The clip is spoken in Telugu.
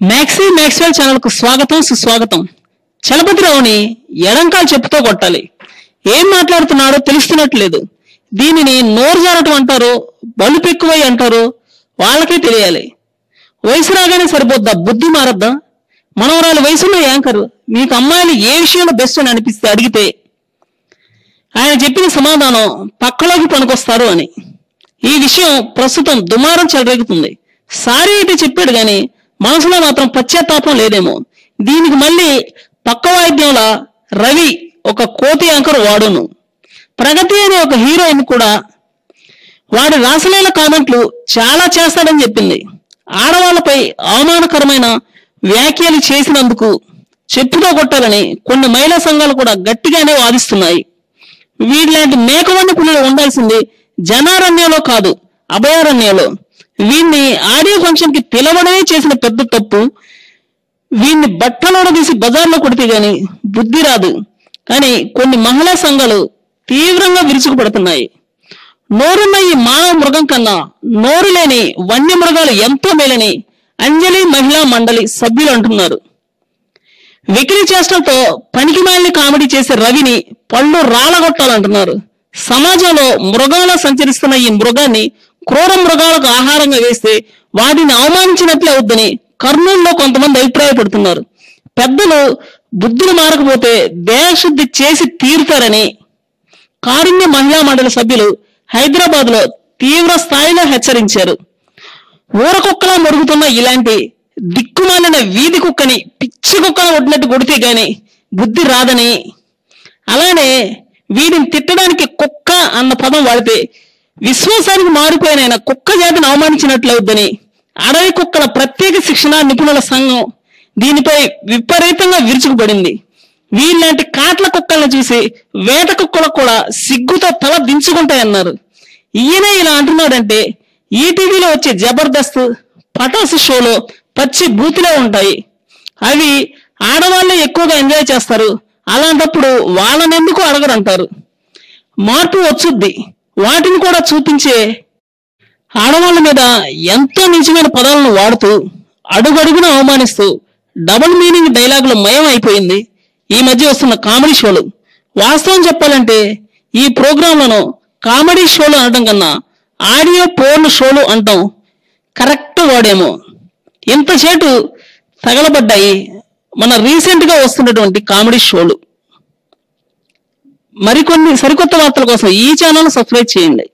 మ్యాక్స్వెల్ ఛానల్ కు స్వాగతం సుస్వాగతం. చలపతిరావుని ఎడంకాలు చెప్పుతో కొట్టాలి. ఏం మాట్లాడుతున్నాడో తెలుస్తున్నట్లేదు. దీనిని నోరు జారటం అంటారో బలుపెక్కువై అంటారో వాళ్ళకే తెలియాలి. వయసు రాగానే సరిపోద్దా, బుద్ధి మారద్దా? మనవరాలు వయసున్న యాంకర్ మీకు అమ్మాయిలు ఏ విషయంలో బెస్ట్ అని అనిపిస్తే అడిగితే ఆయన చెప్పిన సమాధానం పక్కలోకి పనికొస్తారు అని. ఈ విషయం ప్రస్తుతం దుమారం చెలరేగుతుంది. సారీ అయితే చెప్పాడు గాని మనసులో మాత్రం పశ్చాత్తాపం లేదేమో. దీనికి మళ్ళీ పక్క వాయిద్యంలా రవి ఒక కోతి యాంకర్ వాడును. ప్రగతి అనే ఒక హీరోయిన్ కూడా వాడి రాసలీల కామెంట్లు చాలా చేస్తాడని చెప్పింది. ఆడవాళ్లపై అవమానకరమైన వ్యాఖ్యలు చేసినందుకు చెప్పుతో కొట్టాలని కొన్ని మహిళా సంఘాలు కూడా గట్టిగానే వాదిస్తున్నాయి. వీళ్ళలాంటి మేకవన్ని పులులు ఉండాల్సింది జనారణ్యంలో కాదు, అభయారణ్యంలో. వీడిని ఆడియో ఫంక్షన్ కి పిలవడమే చేసిన పెద్ద తప్పు. వీడిని బట్టలోడ తీసి బజార్లో కొడితే గాని బుద్ధి రాదు. కానీ కొన్ని మహిళా సంఘాలు తీవ్రంగా విరుచుకుపడుతున్నాయి. నోరున్న ఈ మానవ మృగం కన్నా నోరు లేని వన్య మృగాలు ఎంతో మేలని అంజలి మహిళా మండలి సభ్యులు అంటున్నారు. వెకిలి చేష్టలతో పనికిమాలిన కామెడీ చేసే రవిని పళ్ళు రాలగొట్టాలంటున్నారు. సమాజంలో మృగాల సంచరిస్తున్న ఈ మృగాన్ని క్రూర మృగాలకు ఆహారంగా వేస్తే వాటిని అవమానించినట్లే అవుద్దని కర్నూలులో కొంతమంది అభిప్రాయపడుతున్నారు. పెద్దలు బుద్ధులు మారకపోతే దేహశుద్ధి చేసి తీరుతారని కారుణ్య మహిళా మండలి సభ్యులు హైదరాబాద్ లో తీవ్ర స్థాయిలో హెచ్చరించారు. ఊరకుక్కలా మొరుగుతున్న ఇలాంటి దిక్కుమాలిన వీధి కుక్కని పిచ్చి కుక్కను కొట్టినట్టు కొడితే గాని బుద్ధి రాదని, అలానే వీడిని తిట్టడానికి కుక్క అన్న పదం వాడితే విశ్వాసానికి మారిపోయిన కుక్క జాతిని అవమానించినట్లవుద్దని అడవి కుక్కల ప్రత్యేక శిక్షణ నిపుణుల సంఘం దీనిపై విపరీతంగా విరుచుకుపడింది. వీళ్ళంటి కాట్ల కుక్కలను చూసి వేట కుక్కలకు కూడా సిగ్గుతో తల దించుకుంటాయన్నారు. ఈయనే ఇలా అంటున్నాడంటే ఈటీవీలో వచ్చే జబర్దస్త్, పటాసు షోలో పచ్చి బూతిలో ఉంటాయి. అవి ఆడవాళ్ళే ఎక్కువగా ఎంజాయ్ చేస్తారు. అలాంటప్పుడు వాళ్ళని ఎందుకు అడగరంటారు. మార్పు వచ్చుద్ది. వాటిని కూడా చూపించే ఆడవాళ్ళ మీద ఎంతో నిజమైన పదాలను వాడుతూ అడుగడుగున అవమానిస్తూ డబుల్ మీనింగ్ డైలాగులు మయం అయిపోయింది ఈ మధ్య వస్తున్న కామెడీ షోలు. వాస్తవం చెప్పాలంటే ఈ ప్రోగ్రాంలను కామెడీ షోలు అనడం కన్నా ఆడియో పోర్న్ షోలు అంటాం కరెక్ట్ వాడేమో. ఇంత చేటు తగలబడ్డాయి మన రీసెంట్ గా వస్తున్నటువంటి కామెడీ షోలు. మరికొన్ని సరికొత్త వార్తల కోసం ఈ ఛానల్ సబ్స్క్రైబ్ చేయండి.